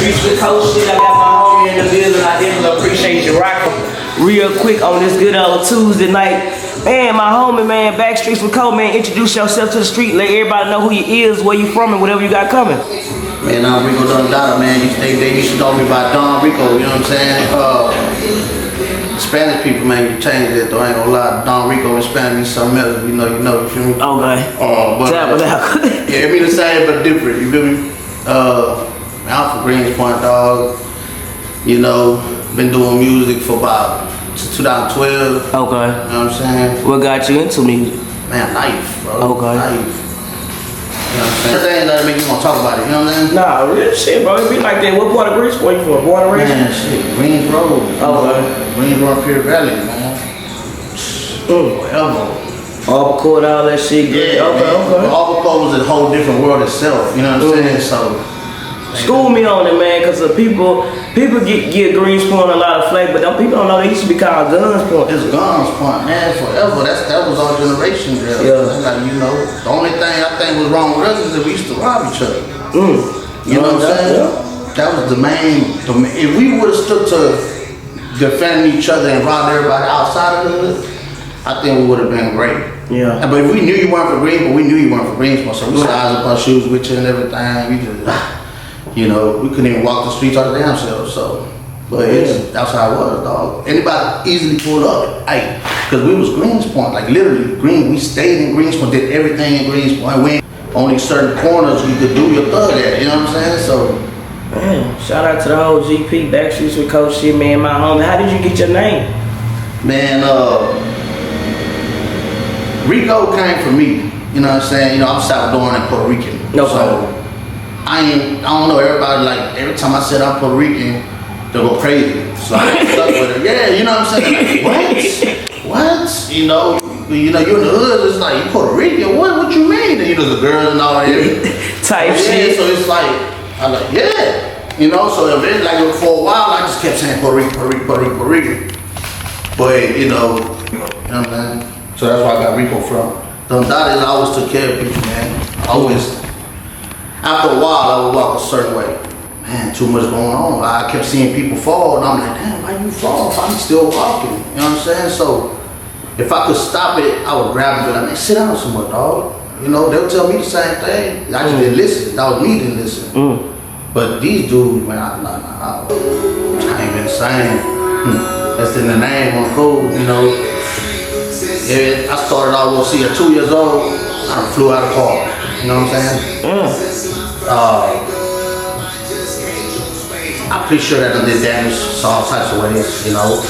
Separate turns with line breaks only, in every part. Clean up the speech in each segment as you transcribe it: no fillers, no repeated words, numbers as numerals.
Streets with Coach shit. I got my homie in the building. I definitely appreciate you rocking real quick on this good old Tuesday night. Man, my homie, man, Backstreets with Coach, man, introduce yourself to the street. Let everybody know who you is, where you from, and whatever you got coming.
Man, I'm Rico Dondada, man. They used to call me by Don Rico, you know what I'm saying? Spanish people, man, you changed it though, I ain't gonna lie. Don Rico in Spanish means something else, you know, you feel me?
Okay.
But,
tap it out.
yeah, it mean the same but different, you feel me? I'm from Greenspoint, dog. You know, been doing music for about 2012.
Okay.
You know what I'm saying?
What got you into music?
Man, life, bro.
Okay.
Life. You know what I'm saying? Things that make you want to talk about it, you know what I'm saying?
Nah, real shit, bro. It be like that. What part of Greenspoint you from? Born and raised?
Man, shit, Greensboro.
Okay.
Greensboro, Pure Valley, man. Forever.
Court, all that shit.
Yeah,
Okay.
Court was a whole different world itself, you know what I'm saying? So,
school me on it, man, because people get Greenspoint a lot of flack, but them people don't know they used to be called Gunspoint.
it's Greenspoint, man, forever. That was our generation, girl.
Yeah.
Like, you know, the only thing I think was wrong with us is that we used to rob each other. You know what I'm saying?
Yeah.
That was the main. If we would have stood to defending each other and robbed everybody outside of the hood, I think we would have been great.
Yeah.
But if we knew you weren't for Greenspoint, we knew you weren't for Greenspoint, so we sized up our shoes with you and everything. We just, you know, we couldn't even walk the streets our damn selves. So, but that's how it was, dog. Anybody easily pulled up, hey, because we was Greenspoint, like literally we stayed in Greenspoint, did everything in Greenspoint. We only certain corners you could do your thug at, you know what I'm saying? So,
man, shout out to the whole GP, Backstreets with Coach shit, man, my homie. How did you get your name?
man, Rico came from me, you know what I'm saying? You know, I'm Salvadoran and Puerto Rican.
No
So,
problem.
I don't know, everybody, like, every time I said I'm Puerto Rican, they'll go crazy. So I stuck with it. Yeah, you know what I'm saying? Like, what? You know, you're in the hood, it's like, you Puerto Rican? What you mean? And, you know, the girls and all that.
Type shit.
So it's like, I'm like, yeah. You know, so it, like, for a while, I just kept saying Puerto Rican. But, you know what I'm saying? So that's where I got Rico from. Dondada, I always took care of people, man. Always. After a while, I would walk a certain way. Man, too much going on. I kept seeing people fall, and I'm like, damn, why you fall? I'm still walking. You know what I'm saying? So, if I could stop it, I would grab them and be like, man, sit down somewhere, dog. You know, they'll tell me the same thing. I just didn't listen. That was me didn't listen. But these dudes, man, I ain't been saying. That's in the name on the code, you know. Yeah, I started out, at 2 years old, I done flew out of the car. You know what I'm saying? I'm pretty sure that I did damage all types of ways, you know.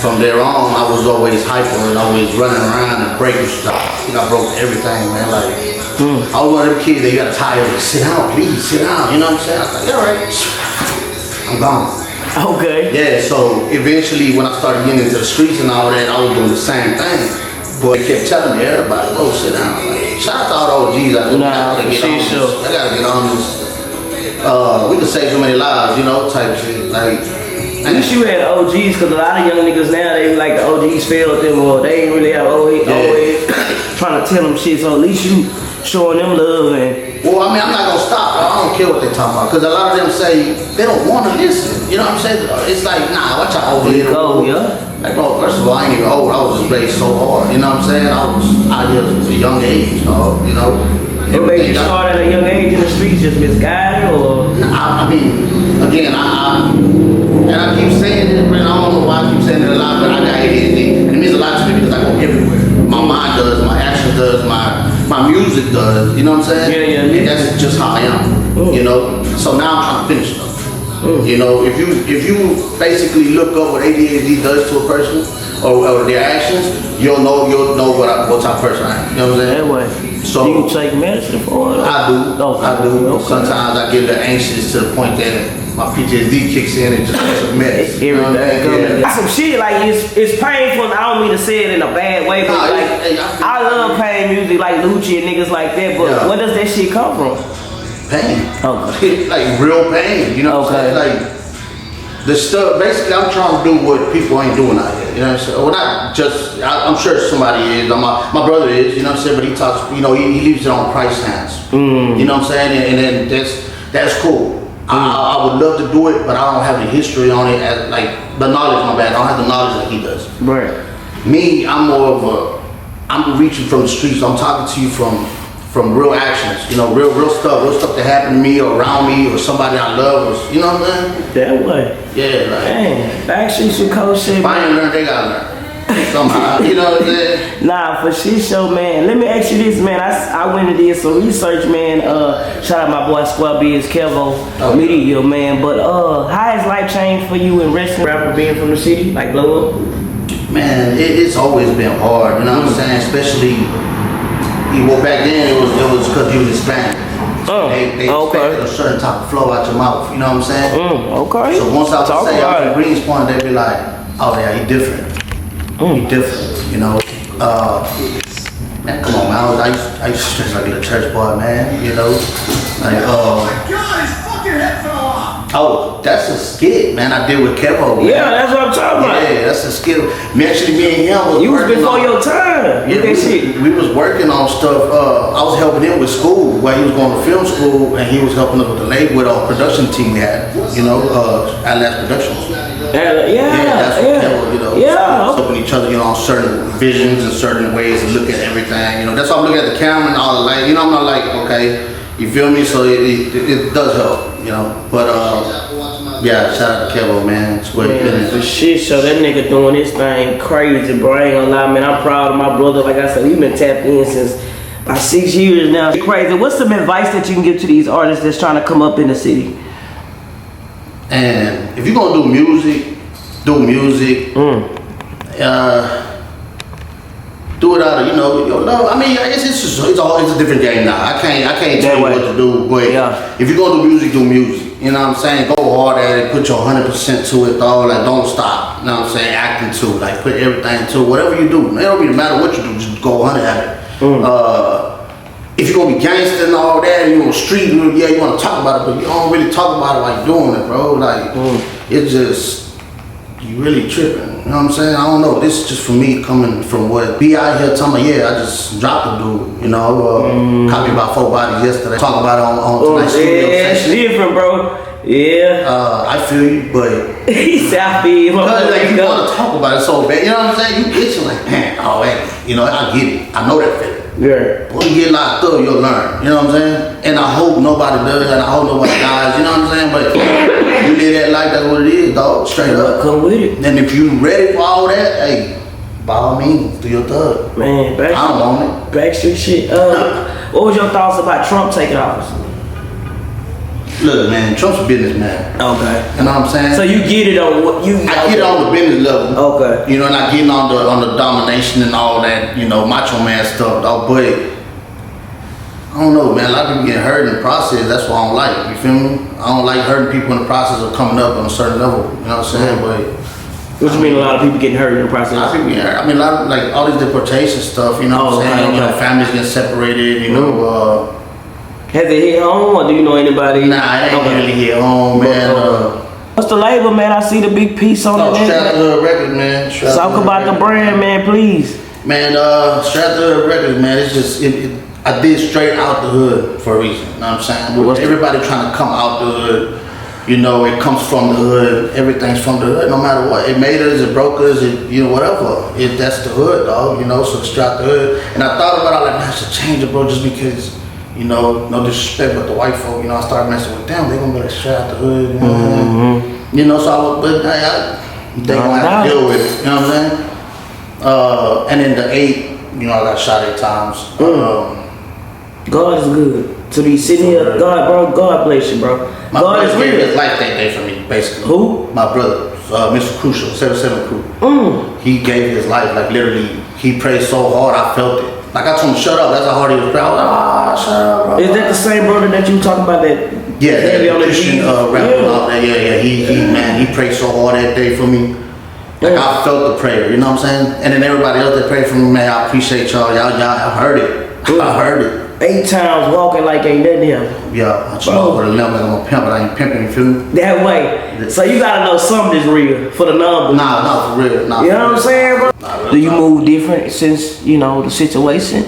From there on, I was always hyper and always running around and breaking stuff. I think I broke everything, man. Like, I was one of them kids that you gotta tie over. Sit down, please, sit down. You know what I'm saying? I was like, all right, I'm gone.
Okay.
Yeah, so eventually when I started getting into the streets and all that, I was doing the same thing. But they kept telling me, everybody, bro, sit down. Like, shout out to all the OGs out there.
Nah,
I gotta get on this. We can save so many lives, you know, type shit. Like,
at least you had OGs, because a lot of young niggas now, they like the OGs failed them, or they ain't really have always trying to tell them shit, so at least you showing them love. And
well, I mean, I'm not gonna stop. I don't care what they talking about, because a lot of them say they don't want to listen. You know what I'm saying? It's like, nah, watch out over here. Like, bro, first of all, I ain't even old. I was just raised so hard. You know what I'm saying? I was out here at a young age, dog. You know.
It made you start at a young age in the streets, just misguided, or?
I mean, again, and I keep saying it, man. I don't know why I keep saying it a lot, but I got ADHD, and it means a lot to me because I go everywhere. My mind does, my action does, my music does. You know what I'm saying?
Yeah.
And that's just how I am. You know. So now I'm trying to finish stuff. You know, if you basically look up what ADHD does to a person or their actions, you'll know what type of person I am. You know what I'm saying?
That way.
So
do you take medicine for it?
I do.
Okay.
I do.
Okay.
Sometimes I get a little anxious to the point that my PTSD kicks in and just makes a mess.
That's some shit, like it's painful, and I don't mean to say it in a bad way, but I love pain music like Lucci and niggas like that, but where does that shit come from?
Pain.
Okay.
Like real pain, you know what I'm saying? Like the stuff, basically I'm trying to do what people ain't doing out here, you know what I'm saying? Well, not just, I'm sure somebody is, my brother is, you know what I'm saying, but he talks, you know, he leaves it on price tags, you know what I'm saying, and then that's cool. I would love to do it, but I don't have the history on it, as like the knowledge. My bad. I don't have the knowledge that he does.
Right.
Me, I'm more of I'm reaching from the streets. I'm talking to you from real actions. You know, real stuff that happened to me or around me or somebody I love. Or, you know what I'm saying?
That way.
Yeah, like.
Dang, Backstreet with Coach shit.
If I ain't learn, they gotta learn. Somehow, you know what I'm saying?
Nah, for shit show, man. Let me ask you this, man. I went and did some research, man. Shout out my boy Squad Biz Kevo Media, man. But how has life changed for you in wrestling, rapper being from the city, like blow up?
Man, it's always been hard, you know what I'm saying? Especially, well, back then it was because you was Hispanic. They expected a certain type of flow out your mouth, you know what I'm saying?
Okay.
So once I would say I'm from Greenspoint, they'd be like, oh yeah, he different. He different, you know. Man, come on, man. I used to stress like a little church boy, man. You know, like
oh my God, his fucking head fell off.
Oh, that's a skit, man. I did with Kevo. Man.
Yeah, that's what I'm talking about.
Yeah, that's a skit. Me and him was.
You was before your time.
Yeah, we was working on stuff. I was helping him with school while he was going to film school, and he was helping us with the label with our production team we had. You know, Atlas Productions.
That's
what Kevo, you know.
Yeah.
Helping each other, you know, on certain visions and certain ways to look at everything. You know, that's why I'm looking at the camera and all the light. You know, I'm not like, okay, you feel me? So it does help, you know. But yeah, shout out to Kevo, man. It's great business.
For shit, so that nigga doing this thing crazy, bro. I ain't gonna lie, man. I'm proud of my brother. Like I said, we've been tapped in since about 6 years now. It's crazy. What's some advice that you can give to these artists that's trying to come up in the city?
And if you're gonna do music, do music. Do it out of, you know, your love. I mean, it's a different game now. I can't tell you what to do, but if you're gonna do music, do music. You know what I'm saying? Go hard at it, put your 100% to it, though. Like, don't stop. You know what I'm saying? Acting to, like, put everything to it. Whatever you do, it don't really matter what you do, just go 100 at it. If you're gonna be gangster and all that, and you're on the street, yeah, you wanna talk about it, but you don't really talk about it while you're doing it, bro. Like, it's just, you really tripping. You know what I'm saying? I don't know. This is just for me coming from what be out here telling me, yeah, I just dropped a dude, you know, caught me about 4 bodies yesterday. Talk about it on tonight's studio session.
It's different, bro. Yeah.
I feel you, but
he said I feel you.
Because like you want to talk about it so bad, you know what I'm saying? You itching like, man, oh hey, you know, I get it. I know that feeling.
Yeah.
When you get locked up, you'll learn. You know what I'm saying? And I hope nobody does, and I hope nobody dies. You know what I'm saying? But you live that life, that's what it is, dog. Straight up.
Come with it.
And if you ready for all that, hey, by all means, do your thug.
Man,
I don't want it.
Backstreet shit. What was your thoughts about Trump taking office?
Look, man, Trump's a businessman.
Okay.
You know what I'm saying?
So you get it on what you?
I get it on the business level.
Okay.
You know, not getting on the domination and all that, you know, macho man stuff, dog. But I don't know, man. A lot of people get hurt in the process. That's what I don't like. You feel me? I don't like hurting people in the process of coming up on a certain level. You know what I'm saying? But
what you mean? A lot of people getting hurt in the process?
A lot of people get hurt. I mean, a lot of, like all these deportation stuff. You know what I'm saying?
Okay.
You know, families getting separated. You know.
Has it hit home, or do you know anybody?
Nah, it ain't really hit home, man.
What's the label, man? I see the big piece on it.
Strap the Records, man.
Talk about the brand, man, please.
Man, Strap the Records, man. It's just I did straight out the hood for a reason. You know what I'm saying? Everybody trying to come out the hood. You know, it comes from the hood. Everything's from the hood, no matter what. It made us, it broke us, you know, whatever. That's the hood, dog. You know, so Strap the hood. And I thought about it, like, man, I should change it, bro, just because. You know, no disrespect, but the white folk, you know, I started messing with them. They gonna be like, straight out the hood, you know. You know, so they gonna have to deal with it. You know what I'm saying? And then the 8, you know, I got shot 8 times.
God is good. To be sitting here, God, bro, God bless you, bro.
My brother gave his life that day for me, basically.
Who?
My brother, Mr. Crucial, 77 Crew. He gave his life, like literally, he prayed so hard, I felt it. Like I told him, shut up. That's how hard he was praying. I was like, shut up, bro.
Is that the same brother that you talking about that?
Yeah, that Christian rapper and all that. Yeah. He prayed so hard that day for me. Like I felt the prayer, you know what I'm saying? And then everybody else that prayed for me, man, I appreciate y'all. Y'all, I heard it. I heard it.
8 times walking like ain't nothing happened.
Yeah, I smoke with a limb like I'm a pimp, but I ain't pimping, you feel me?
That way. So you gotta know something is real for the numbers.
Nah, for real.
You know what I'm saying, bro? Do you move different since, you know, the situation?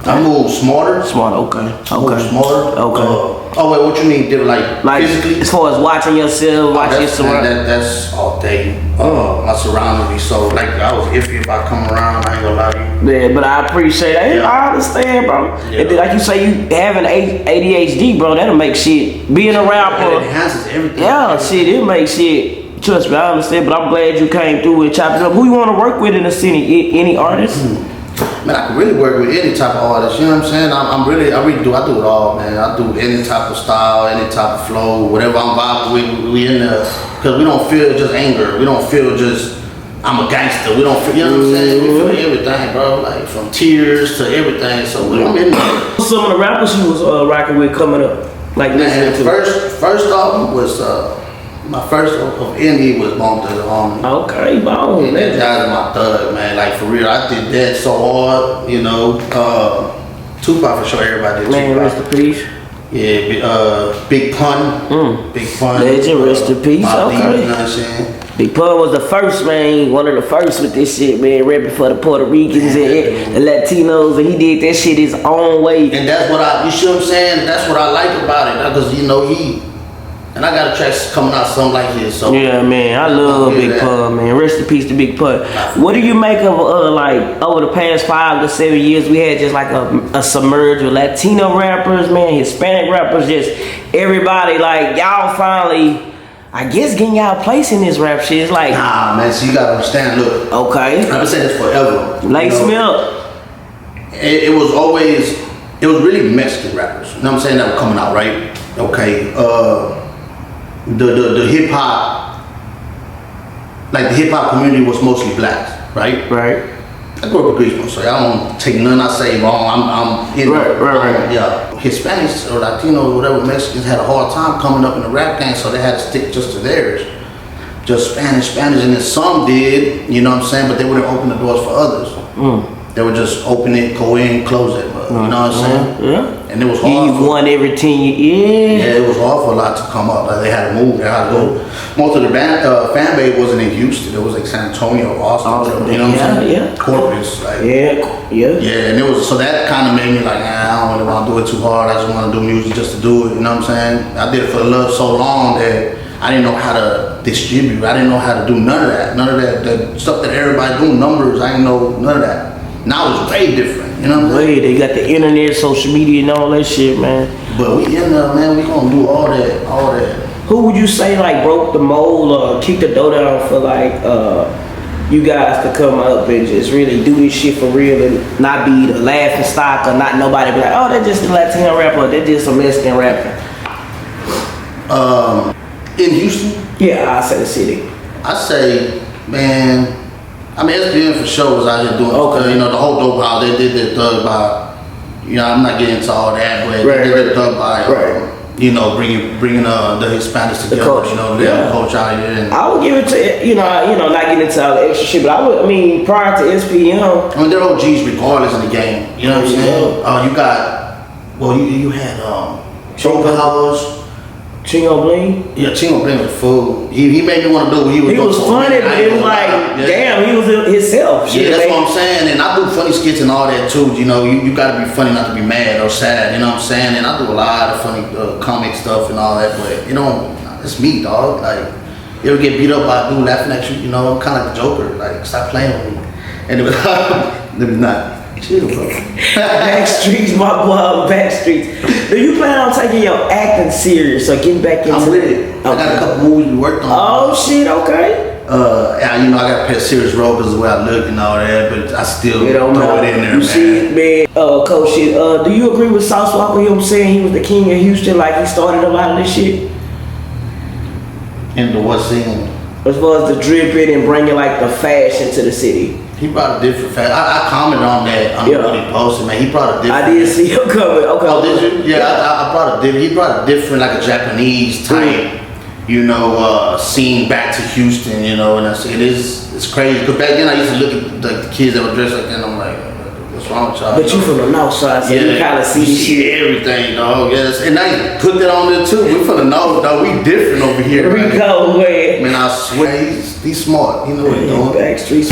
I move smarter.
Smart, okay.
Move smarter.
Okay.
Oh wait, what you mean? Different, like physically?
As far as watching yourself, watching your surroundings.
That's all day. My surroundings be so like I was iffy about coming around. I ain't gonna lie to you.
Yeah, but I appreciate that.
Yeah.
I understand, bro.
Yeah.
And then, like you say, you having ADHD, bro. That'll make shit being a rapper.
It enhances everything.
Yeah, shit, it makes shit. Trust me, I understand. But I'm glad you came through and chopped it up. Who you want to work with in the city? Any artists?
Man, I can really work with any type of artist, you know what I'm saying? I really do it all, man. I do any type of style, any type of flow, whatever I'm vibing with, we in there. Because we don't feel just anger, we don't feel just, I'm a gangster, we don't feel, you know what I'm saying? We feel everything, bro, like from tears to everything, so I'm in there.
Some of the rappers you was rocking with coming up, like listening to.
First album was, my first of indie was Bone to the Army.
Okay, Bone.
That was my thug, man. Like for real, I did that so hard, you know. Tupac for sure, everybody did.
Man,
Tupac.
rest in peace.
Yeah, Big Pun. Big Pun.
Legend, rest in peace.
Okay.
Okay.
You know what I'm saying?
Big Pun was the first, man, one of the first with this shit, man, rapping for the Puerto Ricans and the Latinos, and he did that shit his own way.
And that's what you see what I'm saying? That's what I like about it, because you know and I got a track coming out something like his. So
yeah, man, I love Big Pun, man. Rest in peace to Big Pun. What do you make of like over the past 5 to 7 years? We had just like a submerge with Latino rappers, man, Hispanic rappers, just everybody. Like y'all finally, I guess, getting y'all place in this rap shit. It's like,
nah, man. So you gotta understand. Look,
okay,
I've been saying this forever.
Lace me up.
It was really Mexican rappers. You know what I'm saying? That were coming out, right? Okay. The hip hop, like the hip hop community was mostly blacks, right?
Right.
I grew up in Greenspoint, so I don't take none I say wrong. I'm in
right.
Yeah. Hispanics or Latinos, whatever, Mexicans had a hard time coming up in the rap game, so they had to stick just to theirs. Just Spanish, and then some did, you know what I'm saying, but they wouldn't open the doors for others. They would just open it, go in, close it, but, you know what I'm saying?
Yeah.
And it was hard.
You won every 10 years.
Yeah, it was hard for a lot to come up. Like they had to move, they had to go. Most of the fan base wasn't in Houston. It was like San Antonio, Austin. You know what I'm saying?
Yeah.
Corpus, like.
Yeah.
And it was so that kind of made me like, I don't really want to do it too hard. I just want to do music just to do it. You know what I'm saying? I did it for the love so long that I didn't know how to distribute. I didn't know how to do none of that. None of that the stuff that everybody doing, numbers. I didn't know none of that. Now it's way different, you know what I'm saying?
They got the internet, social media, and all that shit, man.
But we in there, man. We gonna do all that.
Who would you say like broke the mold or kicked the door down for like you guys to come up and just really do this shit for real and not be the laughing stock or not nobody be like, oh, that's just a Latino rapper, that's just a Mexican rapper?
In Houston?
Yeah, I say the city.
I say, man. I mean, SPM for sure was out here doing, you know, the whole dope house. They did their thug by, you know, I'm not getting into all that, but they did their thug by, you know, bringing the Hispanics together, you know, the culture out here. And
I would give it to, you know, not getting into all the extra shit, but I mean, prior to SPM.
I mean, they're OGs regardless in the game, you know what I'm saying? You got, you had, Joe Powers.
Chingo Bling?
Yeah, Chingo Bling was a fool. He made me want to do what he was doing.
He was funny, but it was like, damn, he was himself.
Yeah, that's what I'm saying. And I do funny skits and all that too. You know, you gotta be funny not to be mad or sad, you know what I'm saying? And I do a lot of funny comic stuff and all that, but you know, it's me, dog. Like, you ever get beat up by a dude laughing at you, you know, I'm kinda like the Joker. Like, stop playing with me. And it was not. Chill, bro.
Backstreets, my boy, Backstreets. Do you plan on taking your acting serious or getting back into
I'm with it. I got a couple movies we worked on.
Oh shit, okay.
Yeah, you know, I got to play a serious role because of the way I look and all that, but I still throw it in there,
you see, man. Coach shit. Do you agree with Sauce Walker? Him saying he was the king of Houston, like he started a lot of this shit?
Into what scene?
As far as the dripping and bringing like the fashion to the city.
He brought a different fashion. I commented on that on what he posted, man. He brought a different.
I did see him coming. Okay.
Oh, did you? Yeah, I brought a different. He brought a different, like a Japanese type, you know, scene back to Houston, you know, and it's crazy. Because back then I used to look at the kids that were dressed like that, and I'm like, what's wrong with y'all?
But you from the north side, so you kind of see this shit.
Everything, dog. Yes, and I put that on there too. We from the north, dog. We different over here.
Rico, man.
Man, I swear he's smart. He know what he's doing.
Backstreets.